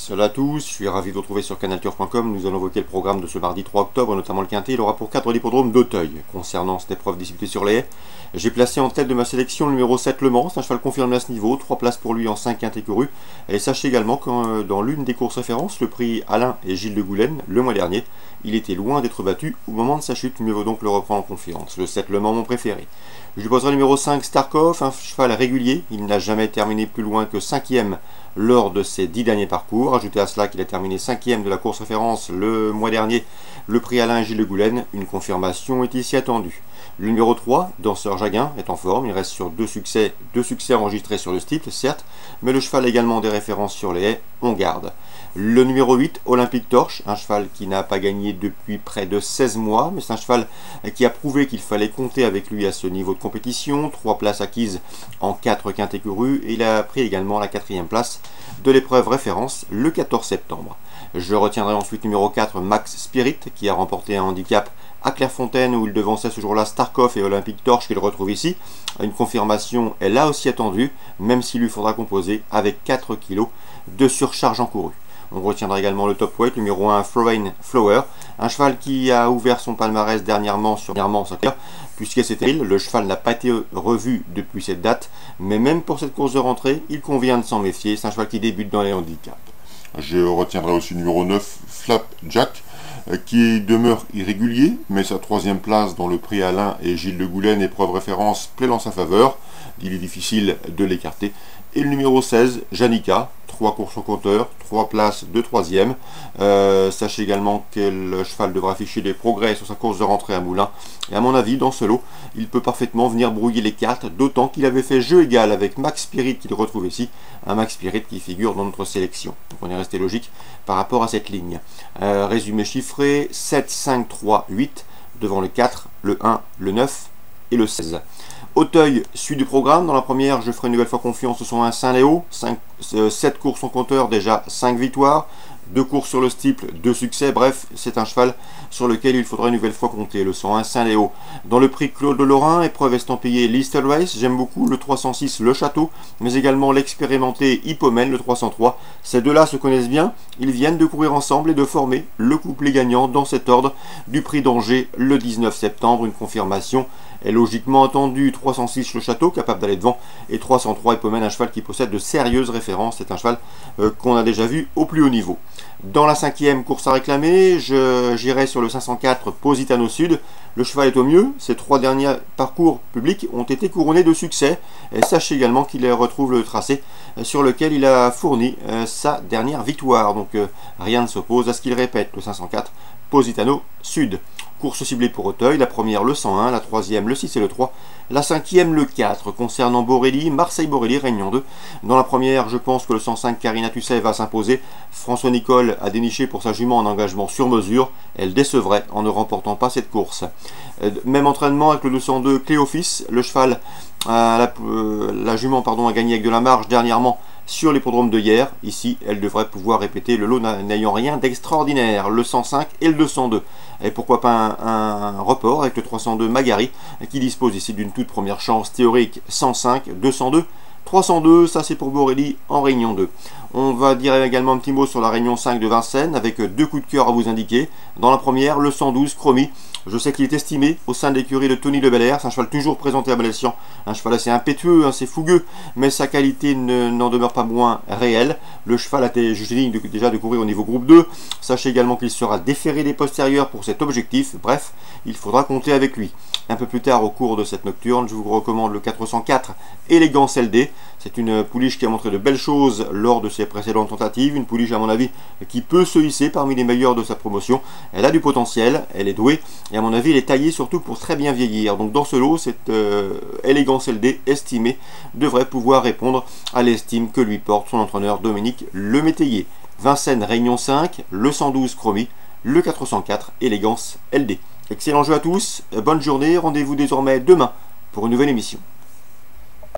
Salut à tous, je suis ravi de vous retrouver sur canalturf.com. Nous allons évoquer le programme de ce mardi 3 octobre, notamment le quintet. Il aura pour 4 l'hippodrome d'Auteuil. Concernant cette épreuve disputée sur les haies, j'ai placé en tête de ma sélection le numéro 7 Le Mans. C'est un cheval confirmé à ce niveau, 3 places pour lui en 5 quintés courus. Et sachez également que dans l'une des courses références, le prix Alain et Gilles de Goulaine, le mois dernier, il était loin d'être battu au moment de sa chute. Mieux vaut donc le reprendre en confiance. Le 7 Le Mans, mon préféré. Je lui poserai le numéro 5 Starkov, un cheval régulier. Il n'a jamais terminé plus loin que 5e lors de ses 10 derniers parcours. Ajoutez à cela qu'il a terminé 5e de la course référence le mois dernier, le prix Alain et Gilles de Goulaine. Une confirmation est ici attendue. Le numéro 3, Danseur Jaguin, est en forme. Il reste sur deux succès enregistrés sur le steeple, certes, mais le cheval a également des références sur les haies, on garde. Le numéro 8, Olympique Torche, un cheval qui n'a pas gagné depuis près de 16 mois, mais c'est un cheval qui a prouvé qu'il fallait compter avec lui à ce niveau de compétition. 3 places acquises en 4 quintés courus, et il a pris également la 4e place de l'épreuve référence le 14 septembre. Je retiendrai ensuite numéro 4, Max Spirit, qui a remporté un handicap à Clairefontaine où il devançait ce jour-là Starkov et Olympique Torche qu'il retrouve ici. Une confirmation est là aussi attendue, même s'il lui faudra composer avec 4 kg de surcharge encourue. On retiendra également le top weight, numéro 1, Foreign Flower, un cheval qui a ouvert son palmarès dernièrement sa carrière, puisque c'était le cheval n'a pas été revu depuis cette date, mais même pour cette course de rentrée, il convient de s'en méfier. C'est un cheval qui débute dans les handicaps. Je retiendrai aussi le numéro 9, Flapjack, qui demeure irrégulier, mais sa 3e place dans le prix Alain et Gilles de Goulaine, épreuve référence, plaît en sa faveur. Il est difficile de l'écarter. Et le numéro 16, Janica, 3 courses au compteur, 3 places de 3e. Sachez également que le cheval devra afficher des progrès sur sa course de rentrée à Moulins. Et à mon avis, dans ce lot, il peut parfaitement venir brouiller les cartes, d'autant qu'il avait fait jeu égal avec Max Spirit qu'il retrouve ici, un Max Spirit qui figure dans notre sélection. Donc on est resté logique par rapport à cette ligne. Résumé chiffré, 7, 5, 3, 8, devant le 4, le 1, le 9 et le 16. Auteuil suit du programme. Dans la première, je ferai une nouvelle fois confiance au 101 Saint-Léo. 7 courses en compteur, déjà 5 victoires. 2 courses sur le steeple, 2 succès. Bref, c'est un cheval sur lequel il faudra une nouvelle fois compter. Le 101 Saint-Léo. Dans le prix Claude de Lorrain, épreuve estampillée Listed Race. J'aime beaucoup le 306 Le Château, mais également l'expérimenté Hippomène, le 303. Ces deux-là se connaissent bien. Ils viennent de courir ensemble et de former le couplet gagnant dans cet ordre du prix d'Angers le 19 septembre. Une confirmation est logiquement attendue. 306 Le Château, capable d'aller devant, et 303 Hippomène, un cheval qui possède de sérieuses références. C'est un cheval qu'on a déjà vu au plus haut niveau. Dans la 5e course à réclamer, j'irai sur le 504 Positano Sud. Le cheval est au mieux. Ces 3 derniers parcours publics ont été couronnés de succès. Et sachez également qu'il retrouve le tracé sur lequel il a fourni sa dernière victoire. Donc rien ne s'oppose à ce qu'il répète. Le 504 Positano Sud. Course ciblée pour Auteuil, la première le 101, la 3e le 6 et le 3, la 5e le 4. Concernant Borelli, Marseille-Borelli, Réunion 2. Dans la première, je pense que le 105 Carina Tusset va s'imposer. François Nicole a déniché pour sa jument un engagement sur mesure. Elle décevrait en ne remportant pas cette course. Même entraînement avec le 202 Cléophis. Le cheval, la jument a gagné avec de la marge dernièrement sur l'hippodrome de hier. Ici, elle devrait pouvoir répéter le lot n'ayant rien d'extraordinaire. Le 105 et le 202. Et pourquoi pas un report avec le 302 Magari, qui dispose ici d'une toute première chance théorique. 105, 202, 302, ça c'est pour Borelli en Réunion 2. On va dire également un petit mot sur la Réunion 5 de Vincennes, avec 2 coups de cœur à vous indiquer. Dans la première, le 112 Chromie. Je sais qu'il est estimé au sein de l'écurie de Tony Le Belair. C'est un cheval toujours présenté à Balessian, un cheval assez impétueux, assez fougueux, mais sa qualité n'en demeure pas moins réelle. Le cheval a été jugé déjà de courir au niveau groupe 2. Sachez également qu'il sera déféré des postérieurs pour cet objectif. Bref, il faudra compter avec lui. Un peu plus tard au cours de cette nocturne, je vous recommande le 404 Élégance LD. C'est une pouliche qui a montré de belles choses lors de ses précédentes tentatives. Une pouliche à mon avis qui peut se hisser parmi les meilleures de sa promotion. Elle a du potentiel, elle est douée et à mon avis elle est taillée surtout pour très bien vieillir. Donc dans ce lot, cette Élégance LD estimée devrait pouvoir répondre à l'estime que lui porte son entraîneur Dominique Lemétayer. Vincennes Réunion 5, le 112 Chromie, le 404 Élégance LD. Excellent jeu à tous, bonne journée, rendez-vous désormais demain pour une nouvelle émission.